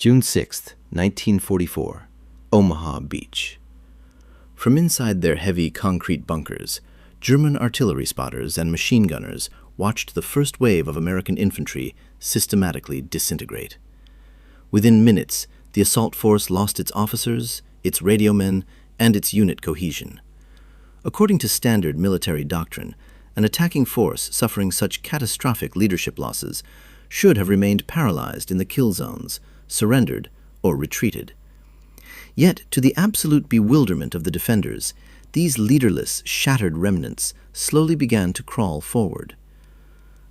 June 6, 1944, Omaha Beach. From inside their heavy concrete bunkers, German artillery spotters and machine gunners watched the first wave of American infantry systematically disintegrate. Within minutes, the assault force lost its officers, its radiomen, and its unit cohesion. According to standard military doctrine, an attacking force suffering such catastrophic leadership losses should have remained paralyzed in the kill zones, surrendered, or retreated. Yet, to the absolute bewilderment of the defenders, these leaderless, shattered remnants slowly began to crawl forward.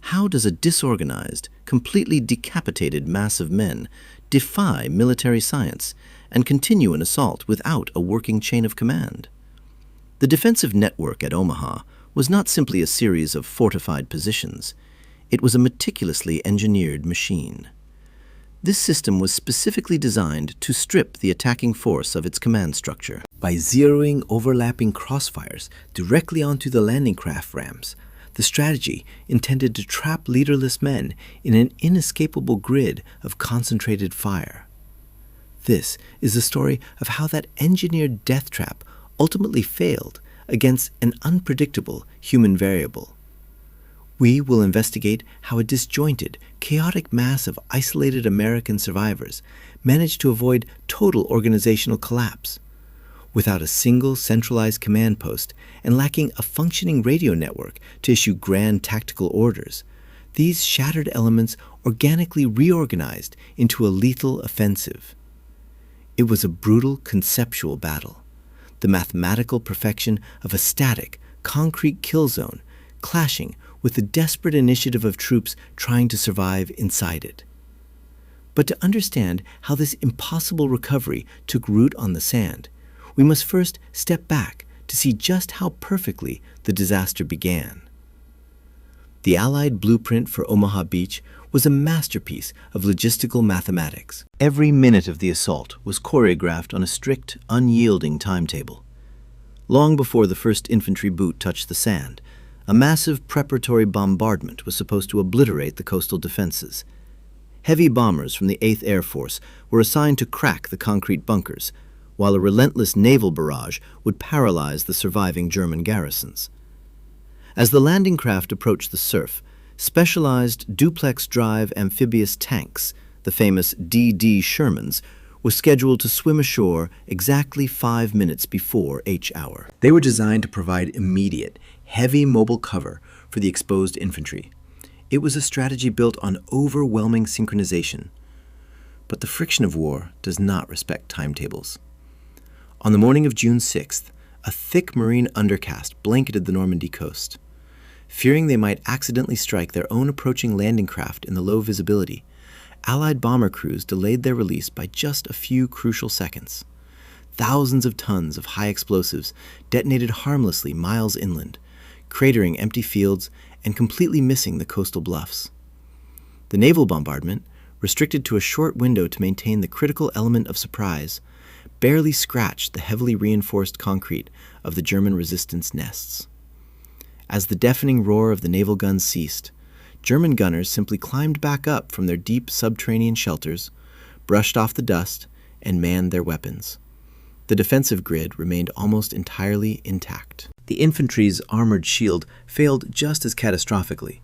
How does a disorganized, completely decapitated mass of men defy military science and continue an assault without a working chain of command? The defensive network at Omaha was not simply a series of fortified positions. It was a meticulously engineered machine. This system was specifically designed to strip the attacking force of its command structure. By zeroing overlapping crossfires directly onto the landing craft ramps, the strategy intended to trap leaderless men in an inescapable grid of concentrated fire. This is the story of how that engineered death trap ultimately failed against an unpredictable human variable. We will investigate how a disjointed, chaotic mass of isolated American survivors managed to avoid total organizational collapse. Without a single centralized command post and lacking a functioning radio network to issue grand tactical orders, these shattered elements organically reorganized into a lethal offensive. It was a brutal conceptual battle, the mathematical perfection of a static, concrete kill zone clashing with the desperate initiative of troops trying to survive inside it. But to understand how this impossible recovery took root on the sand, we must first step back to see just how perfectly the disaster began. The Allied blueprint for Omaha Beach was a masterpiece of logistical mathematics. Every minute of the assault was choreographed on a strict, unyielding timetable. Long before the first infantry boot touched the sand, a massive preparatory bombardment was supposed to obliterate the coastal defenses. Heavy bombers from the 8th Air Force were assigned to crack the concrete bunkers, while a relentless naval barrage would paralyze the surviving German garrisons. As the landing craft approached the surf, specialized duplex-drive amphibious tanks, the famous D.D. Shermans, were scheduled to swim ashore exactly 5 minutes before H hour. They were designed to provide immediate, heavy mobile cover for the exposed infantry. It was a strategy built on overwhelming synchronization. But the friction of war does not respect timetables. On the morning of June 6th, a thick marine undercast blanketed the Normandy coast. Fearing they might accidentally strike their own approaching landing craft in the low visibility, Allied bomber crews delayed their release by just a few crucial seconds. Thousands of tons of high explosives detonated harmlessly miles inland, cratering empty fields and completely missing the coastal bluffs. The naval bombardment, restricted to a short window to maintain the critical element of surprise, barely scratched the heavily reinforced concrete of the German resistance nests. As the deafening roar of the naval guns ceased, German gunners simply climbed back up from their deep subterranean shelters, brushed off the dust, and manned their weapons. The defensive grid remained almost entirely intact. The infantry's armored shield failed just as catastrophically.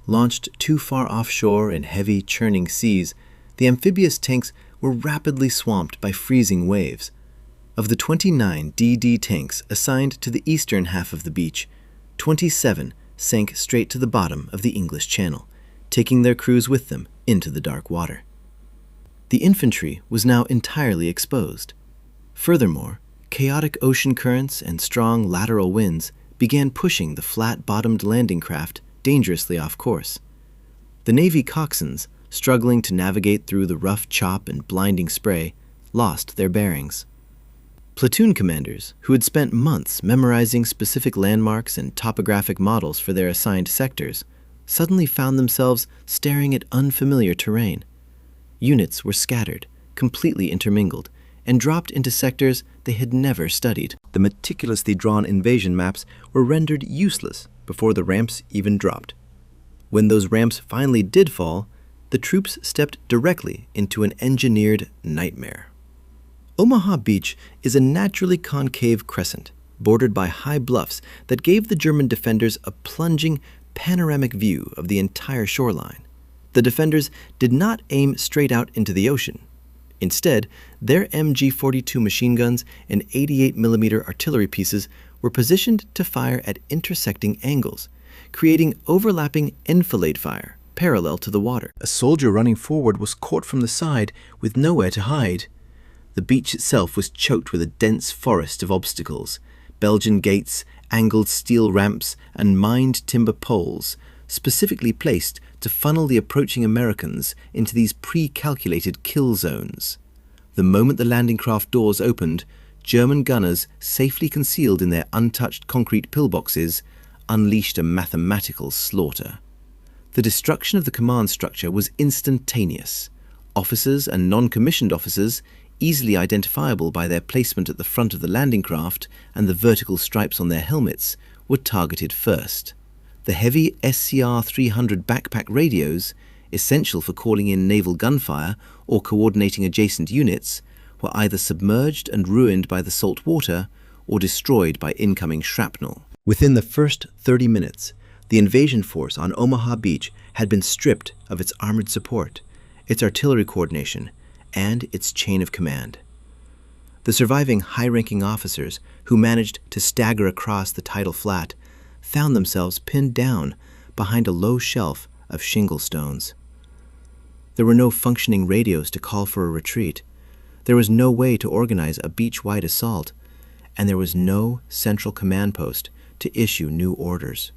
Launched too far offshore in heavy, churning seas, the amphibious tanks were rapidly swamped by freezing waves. Of the 29 DD tanks assigned to the eastern half of the beach, 27 sank straight to the bottom of the English Channel, taking their crews with them into the dark water. The infantry was now entirely exposed. Furthermore, chaotic ocean currents and strong lateral winds began pushing the flat-bottomed landing craft dangerously off course. The Navy coxswains, struggling to navigate through the rough chop and blinding spray, lost their bearings. Platoon commanders, who had spent months memorizing specific landmarks and topographic models for their assigned sectors, suddenly found themselves staring at unfamiliar terrain. Units were scattered, completely intermingled, and dropped into sectors they had never studied. The meticulously drawn invasion maps were rendered useless before the ramps even dropped. When those ramps finally did fall, the troops stepped directly into an engineered nightmare. Omaha Beach is a naturally concave crescent, bordered by high bluffs that gave the German defenders a plunging, panoramic view of the entire shoreline. The defenders did not aim straight out into the ocean. Instead, their MG-42 machine guns and 88mm artillery pieces were positioned to fire at intersecting angles, creating overlapping enfilade fire parallel to the water. A soldier running forward was caught from the side with nowhere to hide. The beach itself was choked with a dense forest of obstacles, Belgian gates, angled steel ramps, and mined timber poles, specifically placed to funnel the approaching Americans into these pre-calculated kill zones. The moment the landing craft doors opened, German gunners, safely concealed in their untouched concrete pillboxes, unleashed a mathematical slaughter. The destruction of the command structure was instantaneous. Officers and non-commissioned officers, easily identifiable by their placement at the front of the landing craft and the vertical stripes on their helmets, were targeted first. The heavy SCR-300 backpack radios, essential for calling in naval gunfire or coordinating adjacent units, were either submerged and ruined by the salt water or destroyed by incoming shrapnel. Within the first 30 minutes, the invasion force on Omaha Beach had been stripped of its armored support, its artillery coordination, and its chain of command. The surviving high-ranking officers who managed to stagger across the tidal flat found themselves pinned down behind a low shelf of shingle stones. There were no functioning radios to call for a retreat. There was no way to organize a beach-wide assault, and there was no central command post to issue new orders.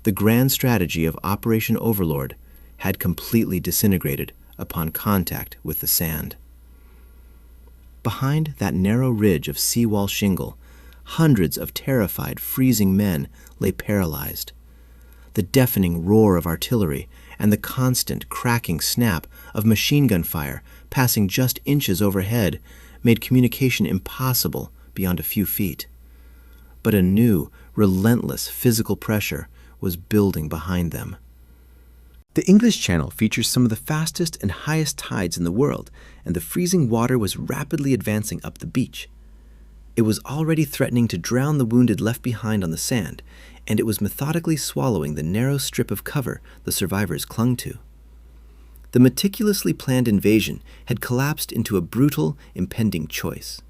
The grand strategy of Operation Overlord had completely disintegrated upon contact with the sand. Behind that narrow ridge of seawall shingle, hundreds of terrified, freezing men lay paralyzed. The deafening roar of artillery and the constant cracking snap of machine gun fire passing just inches overhead made communication impossible beyond a few feet. But a new, relentless physical pressure was building behind them. The English Channel features some of the fastest and highest tides in the world, and the freezing water was rapidly advancing up the beach. It was already threatening to drown the wounded left behind on the sand, and it was methodically swallowing the narrow strip of cover the survivors clung to. The meticulously planned invasion had collapsed into a brutal, impending choice.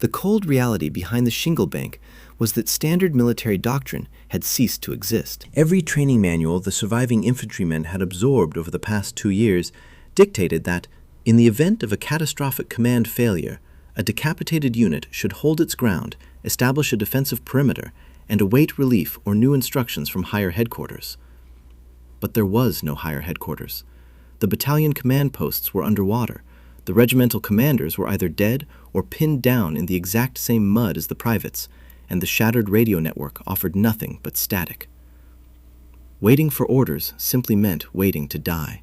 The cold reality behind the shingle bank was that standard military doctrine had ceased to exist. Every training manual the surviving infantrymen had absorbed over the past 2 years dictated that, in the event of a catastrophic command failure, a decapitated unit should hold its ground, establish a defensive perimeter, and await relief or new instructions from higher headquarters. But there was no higher headquarters. The battalion command posts were underwater. The regimental commanders were either dead or pinned down in the exact same mud as the privates, and the shattered radio network offered nothing but static. Waiting for orders simply meant waiting to die.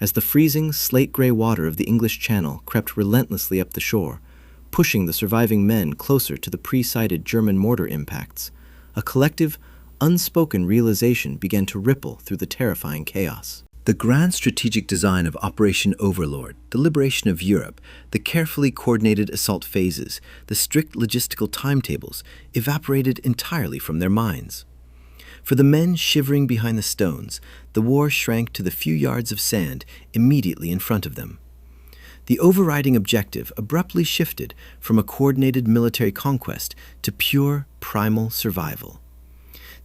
As the freezing, slate-gray water of the English Channel crept relentlessly up the shore, pushing the surviving men closer to the pre-sighted German mortar impacts, a collective, unspoken realization began to ripple through the terrifying chaos. The grand strategic design of Operation Overlord, the liberation of Europe, the carefully coordinated assault phases, the strict logistical timetables evaporated entirely from their minds. For the men shivering behind the stones, the war shrank to the few yards of sand immediately in front of them. The overriding objective abruptly shifted from a coordinated military conquest to pure, primal survival.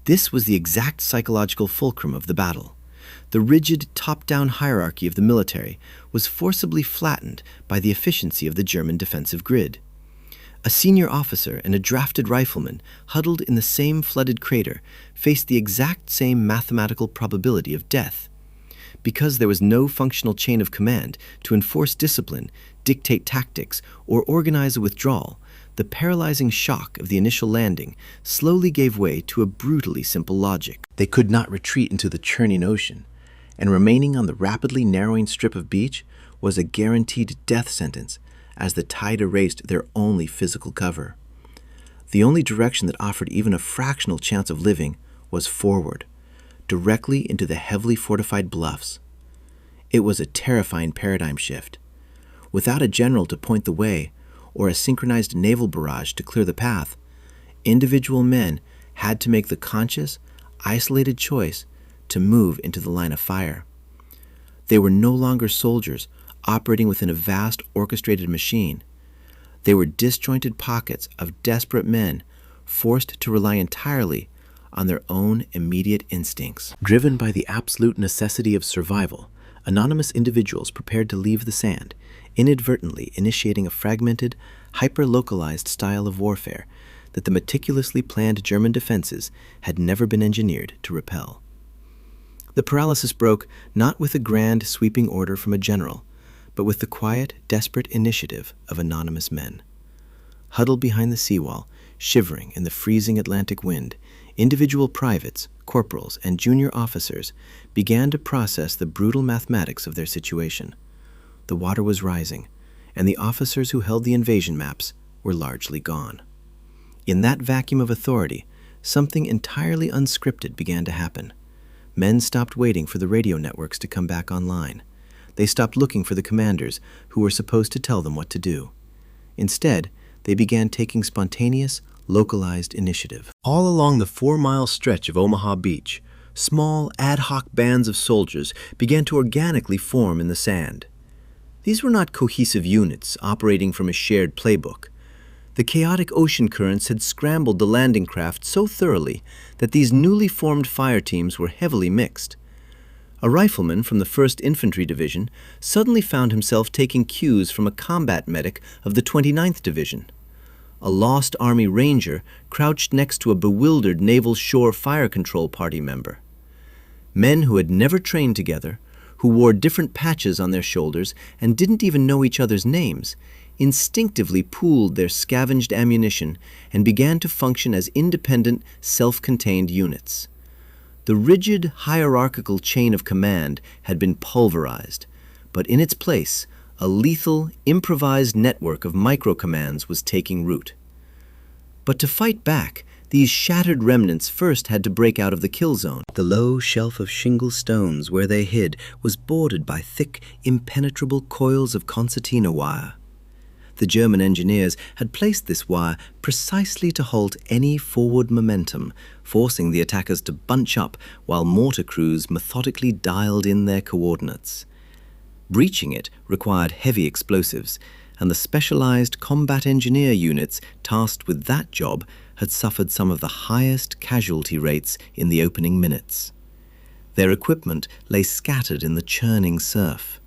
This was the exact psychological fulcrum of the battle. The rigid top-down hierarchy of the military was forcibly flattened by the efficiency of the German defensive grid. A senior officer and a drafted rifleman, huddled in the same flooded crater, faced the exact same mathematical probability of death. Because there was no functional chain of command to enforce discipline, dictate tactics, or organize a withdrawal, the paralyzing shock of the initial landing slowly gave way to a brutally simple logic. They could not retreat into the churning ocean, and remaining on the rapidly narrowing strip of beach was a guaranteed death sentence as the tide erased their only physical cover. The only direction that offered even a fractional chance of living was forward, directly into the heavily fortified bluffs. It was a terrifying paradigm shift. Without a general to point the way or a synchronized naval barrage to clear the path, individual men had to make the conscious, isolated choice to move into the line of fire. They were no longer soldiers operating within a vast orchestrated machine. They were disjointed pockets of desperate men forced to rely entirely on their own immediate instincts. Driven by the absolute necessity of survival, anonymous individuals prepared to leave the sand, inadvertently initiating a fragmented, hyper-localized style of warfare that the meticulously planned German defenses had never been engineered to repel. The paralysis broke not with a grand, sweeping order from a general, but with the quiet, desperate initiative of anonymous men. Huddled behind the seawall, shivering in the freezing Atlantic wind, individual privates, corporals, and junior officers began to process the brutal mathematics of their situation. The water was rising, and the officers who held the invasion maps were largely gone. In that vacuum of authority, something entirely unscripted began to happen. Men stopped waiting for the radio networks to come back online. They stopped looking for the commanders who were supposed to tell them what to do. Instead, they began taking spontaneous, localized initiative. All along the 4-mile stretch of Omaha Beach, small, ad hoc bands of soldiers began to organically form in the sand. These were not cohesive units operating from a shared playbook. The chaotic ocean currents had scrambled the landing craft so thoroughly that these newly formed fire teams were heavily mixed. A rifleman from the 1st Infantry Division suddenly found himself taking cues from a combat medic of the 29th Division. A lost Army Ranger crouched next to a bewildered Naval Shore Fire Control Party member. Men who had never trained together, who wore different patches on their shoulders and didn't even know each other's names, instinctively pooled their scavenged ammunition and began to function as independent, self-contained units. The rigid, hierarchical chain of command had been pulverized, but in its place, a lethal, improvised network of micro-commands was taking root. But to fight back, these shattered remnants first had to break out of the kill zone. The low shelf of shingle stones where they hid was bordered by thick, impenetrable coils of concertina wire. The German engineers had placed this wire precisely to halt any forward momentum, forcing the attackers to bunch up while mortar crews methodically dialed in their coordinates. Breaching it required heavy explosives, and the specialized combat engineer units tasked with that job had suffered some of the highest casualty rates in the opening minutes. Their equipment lay scattered in the churning surf.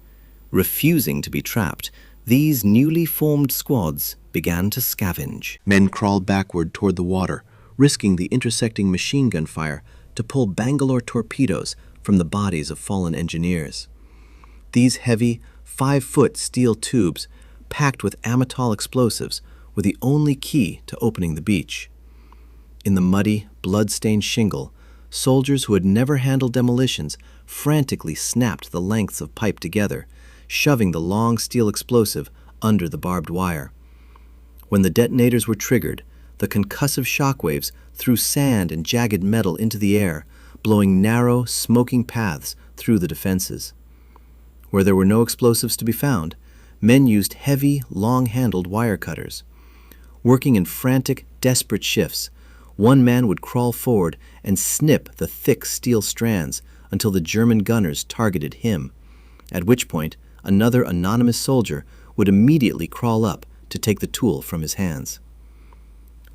Refusing to be trapped, these newly formed squads began to scavenge. Men crawled backward toward the water, risking the intersecting machine gun fire to pull Bangalore torpedoes from the bodies of fallen engineers. These heavy, 5-foot steel tubes, packed with Amatol explosives, were the only key to opening the beach. In the muddy, blood-stained shingle, soldiers who had never handled demolitions frantically snapped the lengths of pipe together, shoving the long steel explosive under the barbed wire. When the detonators were triggered, the concussive shockwaves threw sand and jagged metal into the air, blowing narrow, smoking paths through the defenses. Where there were no explosives to be found, men used heavy, long-handled wire cutters. Working in frantic, desperate shifts, one man would crawl forward and snip the thick steel strands until the German gunners targeted him, at which point another anonymous soldier would immediately crawl up to take the tool from his hands.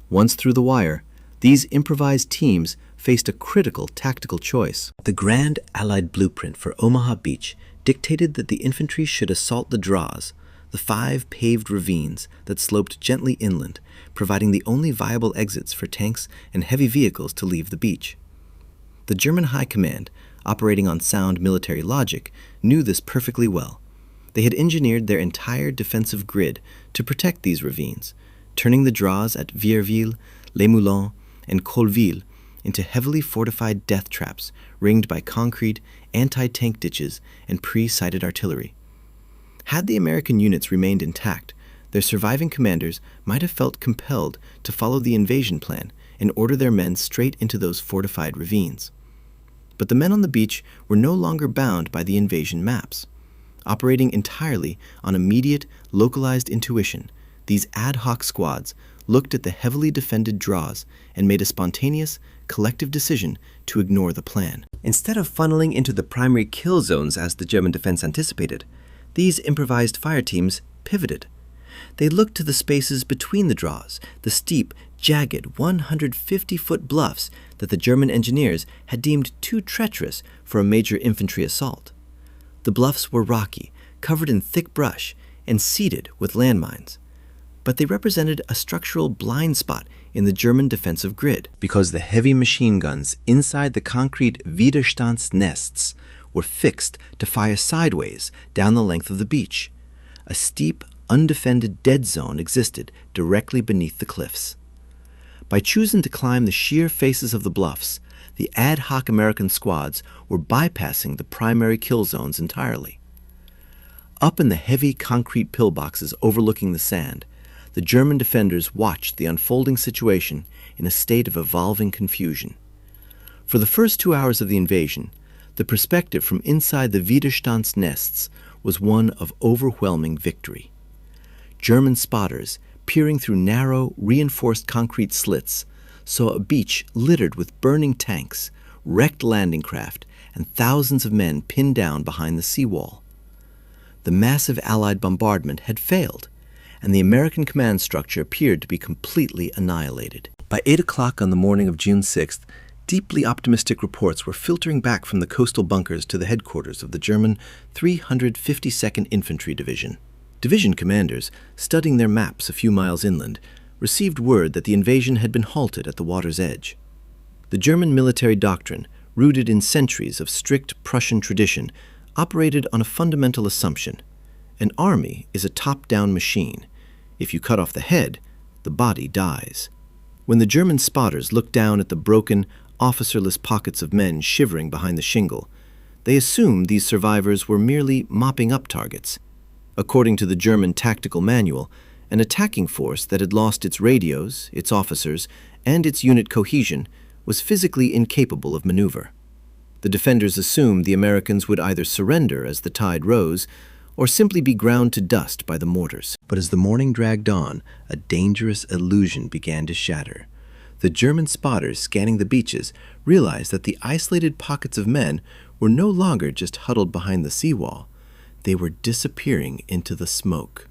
Once through the wire, these improvised teams faced a critical tactical choice. The Grand Allied blueprint for Omaha Beach dictated that the infantry should assault the draws, the 5 paved ravines that sloped gently inland, providing the only viable exits for tanks and heavy vehicles to leave the beach. The German High Command, operating on sound military logic, knew this perfectly well. They had engineered their entire defensive grid to protect these ravines, turning the draws at Vierville, Les Moulins, and Colville into heavily fortified death traps ringed by concrete, anti-tank ditches, and pre-sighted artillery. Had the American units remained intact, their surviving commanders might have felt compelled to follow the invasion plan and order their men straight into those fortified ravines. But the men on the beach were no longer bound by the invasion maps. Operating entirely on immediate, localized intuition, these ad hoc squads looked at the heavily defended draws and made a spontaneous, collective decision to ignore the plan. Instead of funneling into the primary kill zones as the German defense anticipated, these improvised fire teams pivoted. They looked to the spaces between the draws, the steep, jagged 150-foot bluffs that the German engineers had deemed too treacherous for a major infantry assault. The bluffs were rocky, covered in thick brush, and seeded with landmines. But they represented a structural blind spot in the German defensive grid, because the heavy machine guns inside the concrete Widerstandsnests were fixed to fire sideways down the length of the beach. A steep, undefended dead zone existed directly beneath the cliffs. By choosing to climb the sheer faces of the bluffs, the ad hoc American squads were bypassing the primary kill zones entirely. Up in the heavy concrete pillboxes overlooking the sand, the German defenders watched the unfolding situation in a state of evolving confusion. For the first 2 hours of the invasion, the perspective from inside the Widerstandsnests was one of overwhelming victory. German spotters, peering through narrow, reinforced concrete slits, saw a beach littered with burning tanks, wrecked landing craft, and thousands of men pinned down behind the seawall. The massive Allied bombardment had failed, and the American command structure appeared to be completely annihilated. By 8 o'clock on the morning of June 6th, deeply optimistic reports were filtering back from the coastal bunkers to the headquarters of the German 352nd Infantry Division. Division commanders, studying their maps a few miles inland, received word that the invasion had been halted at the water's edge. The German military doctrine, rooted in centuries of strict Prussian tradition, operated on a fundamental assumption. An army is a top-down machine. If you cut off the head, the body dies. When the German spotters looked down at the broken, officerless pockets of men shivering behind the shingle, they assumed these survivors were merely mopping up targets. According to the German tactical manual, an attacking force that had lost its radios, its officers, and its unit cohesion was physically incapable of maneuver. The defenders assumed the Americans would either surrender as the tide rose, or simply be ground to dust by the mortars. But as the morning dragged on, a dangerous illusion began to shatter. The German spotters scanning the beaches realized that the isolated pockets of men were no longer just huddled behind the seawall. They were disappearing into the smoke.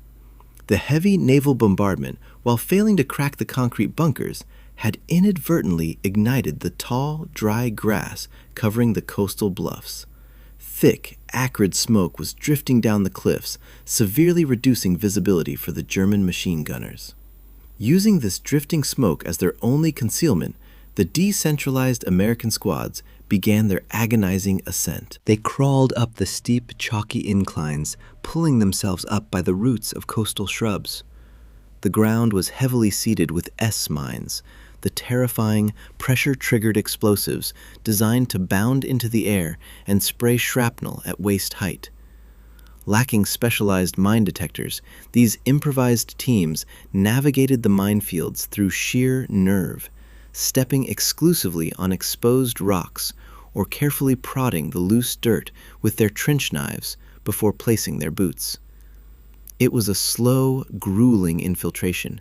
The heavy naval bombardment, while failing to crack the concrete bunkers, had inadvertently ignited the tall, dry grass covering the coastal bluffs. Thick, acrid smoke was drifting down the cliffs, severely reducing visibility for the German machine gunners. Using this drifting smoke as their only concealment, the decentralized American squads began their agonizing ascent. They crawled up the steep, chalky inclines, pulling themselves up by the roots of coastal shrubs. The ground was heavily seeded with S-mines, the terrifying, pressure-triggered explosives designed to bound into the air and spray shrapnel at waist height. Lacking specialized mine detectors, these improvised teams navigated the minefields through sheer nerve, stepping exclusively on exposed rocks or carefully prodding the loose dirt with their trench knives before placing their boots. It was a slow, grueling infiltration,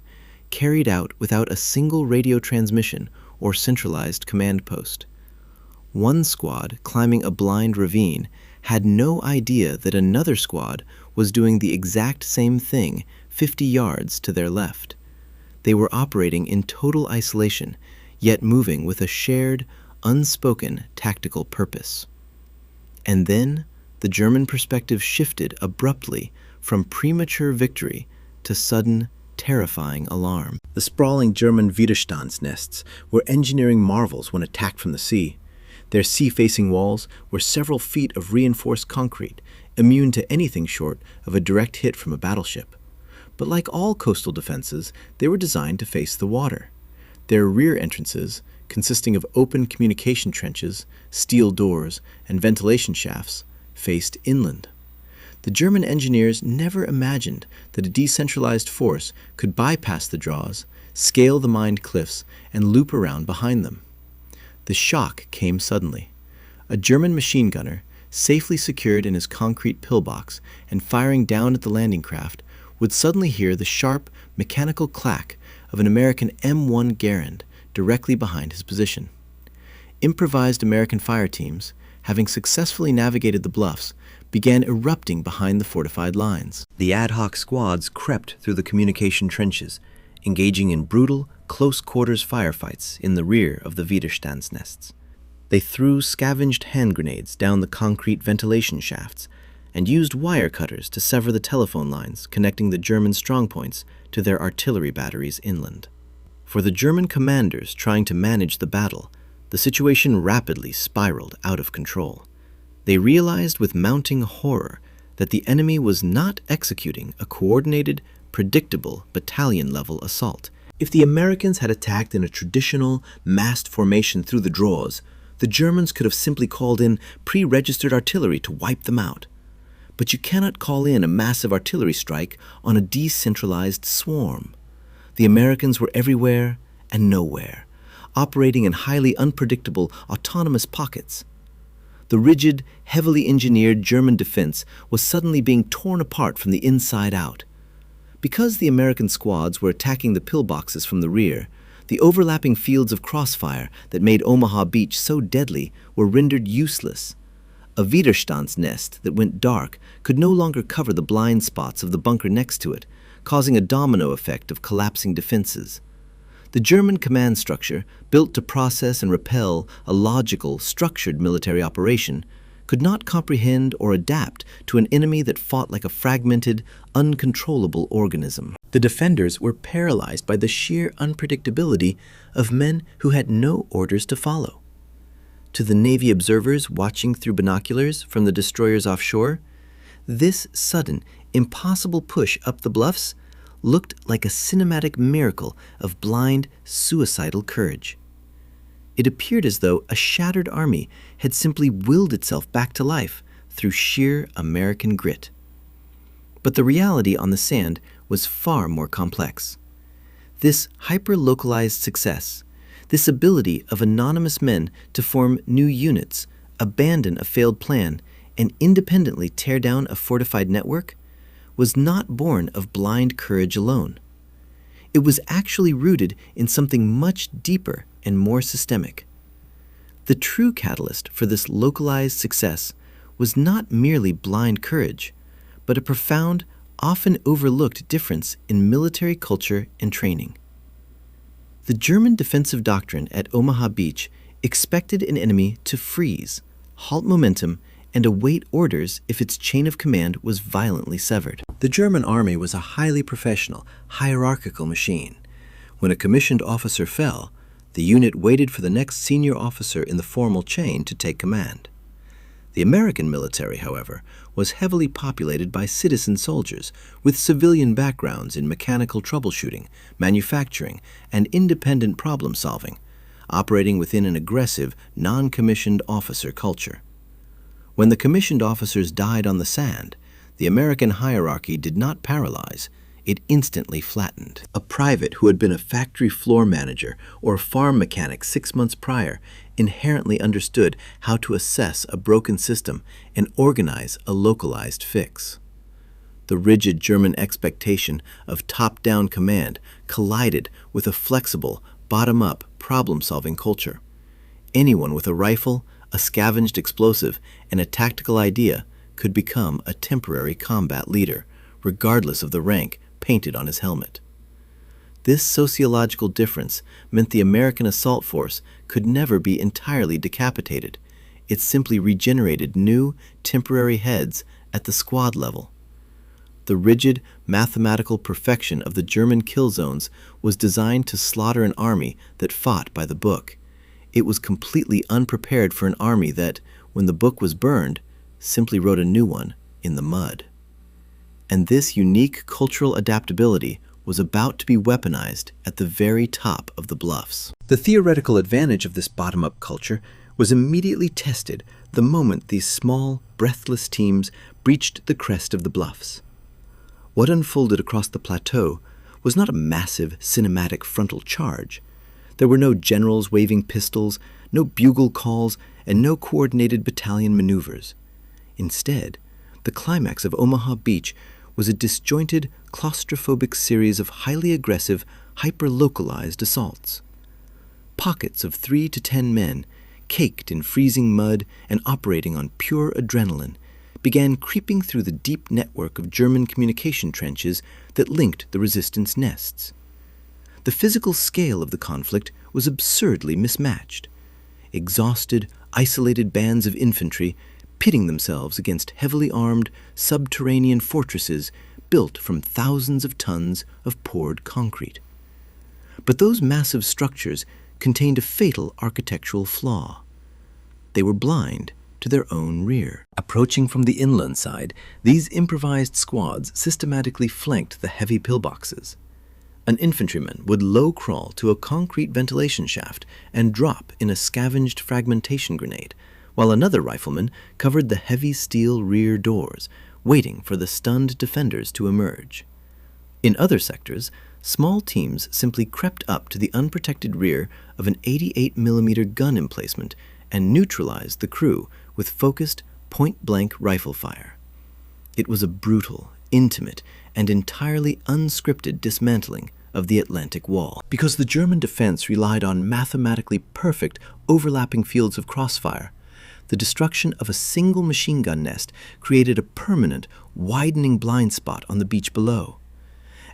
carried out without a single radio transmission or centralized command post. One squad, climbing a blind ravine, had no idea that another squad was doing the exact same thing 50 yards to their left. They were operating in total isolation, yet moving with a shared, unspoken tactical purpose. And then the German perspective shifted abruptly from premature victory to sudden, terrifying alarm. The sprawling German Widerstandsnests were engineering marvels when attacked from the sea. Their sea-facing walls were several feet of reinforced concrete, immune to anything short of a direct hit from a battleship. But like all coastal defenses, they were designed to face the water. Their rear entrances, consisting of open communication trenches, steel doors, and ventilation shafts, faced inland. The German engineers never imagined that a decentralized force could bypass the draws, scale the mined cliffs, and loop around behind them. The shock came suddenly. A German machine gunner, safely secured in his concrete pillbox and firing down at the landing craft, would suddenly hear the sharp, mechanical clack of an American M1 Garand directly behind his position. Improvised American fire teams, having successfully navigated the bluffs, began erupting behind the fortified lines. The ad hoc squads crept through the communication trenches, engaging in brutal, close-quarters firefights in the rear of the Widerstandsnests. They threw scavenged hand grenades down the concrete ventilation shafts and used wire cutters to sever the telephone lines connecting the German strongpoints to their artillery batteries inland. For the German commanders trying to manage the battle, the situation rapidly spiraled out of control. They realized with mounting horror that the enemy was not executing a coordinated, predictable battalion-level assault. If the Americans had attacked in a traditional, massed formation through the draws, the Germans could have simply called in pre-registered artillery to wipe them out. But you cannot call in a massive artillery strike on a decentralized swarm. The Americans were everywhere and nowhere, operating in highly unpredictable, autonomous pockets. The rigid, heavily engineered German defense was suddenly being torn apart from the inside out. Because the American squads were attacking the pillboxes from the rear, the overlapping fields of crossfire that made Omaha Beach so deadly were rendered useless. A Widerstandsnest that went dark could no longer cover the blind spots of the bunker next to it, causing a domino effect of collapsing defenses. The German command structure, built to process and repel a logical, structured military operation, could not comprehend or adapt to an enemy that fought like a fragmented, uncontrollable organism. The defenders were paralyzed by the sheer unpredictability of men who had no orders to follow. To the Navy observers watching through binoculars from the destroyers offshore, this sudden, impossible push up the bluffs looked like a cinematic miracle of blind, suicidal courage. It appeared as though a shattered army had simply willed itself back to life through sheer American grit. But the reality on the sand was far more complex. This hyper-localized success, this ability of anonymous men to form new units, abandon a failed plan, and independently tear down a fortified network, was not born of blind courage alone. It was actually rooted in something much deeper and more systemic. The true catalyst for this localized success was not merely blind courage, but a profound, often overlooked difference in military culture and training. The German defensive doctrine at Omaha Beach expected an enemy to freeze, halt momentum, and await orders if its chain of command was violently severed. The German army was a highly professional, hierarchical machine. When a commissioned officer fell, the unit waited for the next senior officer in the formal chain to take command. The American military, however, was heavily populated by citizen soldiers with civilian backgrounds in mechanical troubleshooting, manufacturing, and independent problem-solving, operating within an aggressive, non-commissioned officer culture. When the commissioned officers died on the sand, the American hierarchy did not paralyze, it instantly flattened. A private who had been a factory floor manager or a farm mechanic 6 months prior inherently understood how to assess a broken system and organize a localized fix. The rigid German expectation of top-down command collided with a flexible, bottom-up, problem-solving culture. Anyone with a rifle, a scavenged explosive, and a tactical idea could become a temporary combat leader, regardless of the rank painted on his helmet. This sociological difference meant the American assault force could never be entirely decapitated. It simply regenerated new, temporary heads at the squad level. The rigid, mathematical perfection of the German kill zones was designed to slaughter an army that fought by the book. It was completely unprepared for an army that, when the book was burned, simply wrote a new one in the mud. And this unique cultural adaptability was about to be weaponized at the very top of the bluffs. The theoretical advantage of this bottom-up culture was immediately tested the moment these small, breathless teams breached the crest of the bluffs. What unfolded across the plateau was not a massive, cinematic frontal charge. There were no generals waving pistols, no bugle calls, and no coordinated battalion maneuvers. Instead, the climax of Omaha Beach was a disjointed, claustrophobic series of highly aggressive, hyper-localized assaults. Pockets of 3 to 10 men, caked in freezing mud and operating on pure adrenaline, began creeping through the deep network of German communication trenches that linked the resistance nests. The physical scale of the conflict was absurdly mismatched. Exhausted, isolated bands of infantry pitting themselves against heavily armed, subterranean fortresses built from thousands of tons of poured concrete. But those massive structures contained a fatal architectural flaw. They were blind to their own rear. Approaching from the inland side, these improvised squads systematically flanked the heavy pillboxes. An infantryman would low crawl to a concrete ventilation shaft and drop in a scavenged fragmentation grenade, while another rifleman covered the heavy steel rear doors, waiting for the stunned defenders to emerge. In other sectors, small teams simply crept up to the unprotected rear of an 88mm gun emplacement and neutralized the crew with focused, point-blank rifle fire. It was a brutal, intimate, and entirely unscripted dismantling of the Atlantic Wall. Because the German defense relied on mathematically perfect, overlapping fields of crossfire, the destruction of a single machine gun nest created a permanent, widening blind spot on the beach below.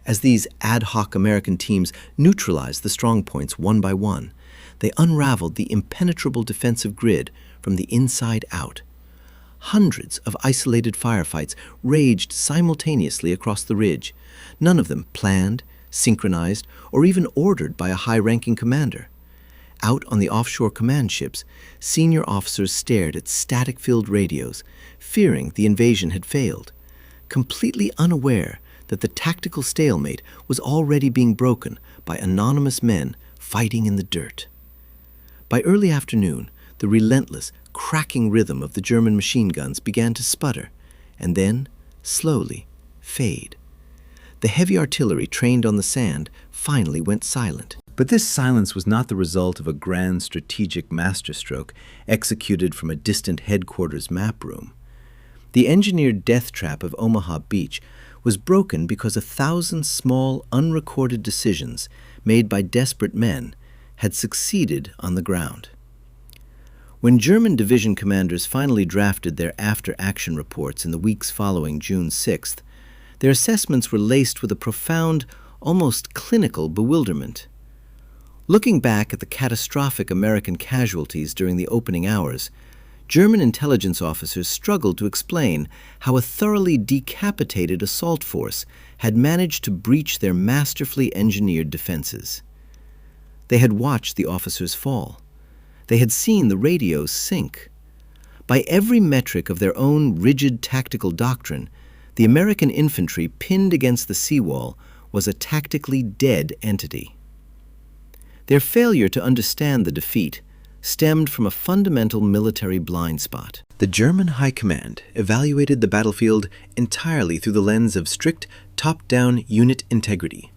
As these ad hoc American teams neutralized the strong points one by one, they unraveled the impenetrable defensive grid from the inside out. Hundreds of isolated firefights raged simultaneously across the ridge, none of them planned, synchronized, or even ordered by a high-ranking commander. Out on the offshore command ships, senior officers stared at static-filled radios, fearing the invasion had failed, completely unaware that the tactical stalemate was already being broken by anonymous men fighting in the dirt. By early afternoon, the relentless, cracking rhythm of the German machine guns began to sputter, and then, slowly, fade. The heavy artillery trained on the sand finally went silent. But this silence was not the result of a grand strategic masterstroke executed from a distant headquarters map room. The engineered death trap of Omaha Beach was broken because 1,000 small, unrecorded decisions made by desperate men had succeeded on the ground. When German division commanders finally drafted their after-action reports in the weeks following June 6th, their assessments were laced with a profound, almost clinical bewilderment. Looking back at the catastrophic American casualties during the opening hours, German intelligence officers struggled to explain how a thoroughly decapitated assault force had managed to breach their masterfully engineered defenses. They had watched the officers fall. They had seen the radios sink. By every metric of their own rigid tactical doctrine, the American infantry pinned against the seawall was a tactically dead entity. Their failure to understand the defeat stemmed from a fundamental military blind spot. The German High Command evaluated the battlefield entirely through the lens of strict top-down unit integrity.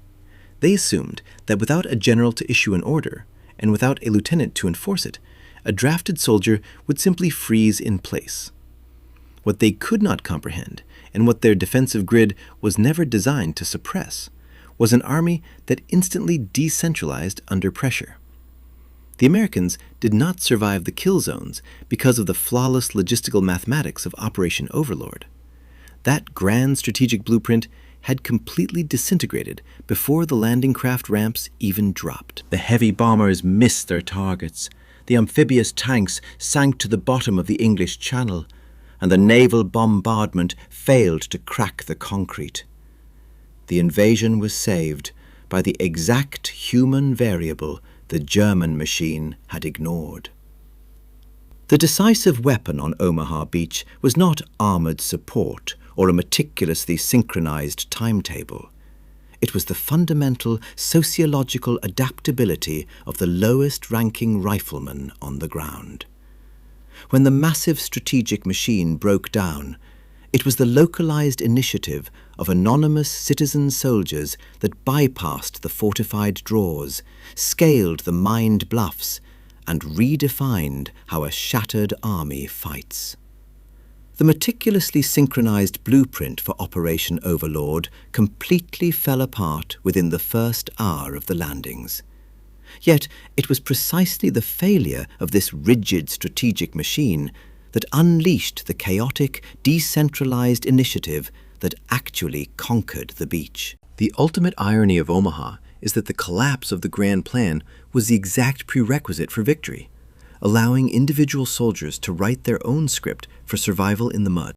They assumed that without a general to issue an order, and without a lieutenant to enforce it, a drafted soldier would simply freeze in place. What they could not comprehend, and what their defensive grid was never designed to suppress, was an army that instantly decentralized under pressure. The Americans did not survive the kill zones because of the flawless logistical mathematics of Operation Overlord. That grand strategic blueprint had completely disintegrated before the landing craft ramps even dropped. The heavy bombers missed their targets, the amphibious tanks sank to the bottom of the English Channel, and the naval bombardment failed to crack the concrete. The invasion was saved by the exact human variable the German machine had ignored. The decisive weapon on Omaha Beach was not armored support or a meticulously synchronized timetable. It was the fundamental sociological adaptability of the lowest-ranking rifleman on the ground. When the massive strategic machine broke down, it was the localized initiative of anonymous citizen soldiers that bypassed the fortified drawers, scaled the mined bluffs, and redefined how a shattered army fights. The meticulously synchronized blueprint for Operation Overlord completely fell apart within the first hour of the landings. Yet it was precisely the failure of this rigid strategic machine that unleashed the chaotic, decentralized initiative that actually conquered the beach. The ultimate irony of Omaha is that the collapse of the grand plan was the exact prerequisite for victory, allowing individual soldiers to write their own script for survival in the mud.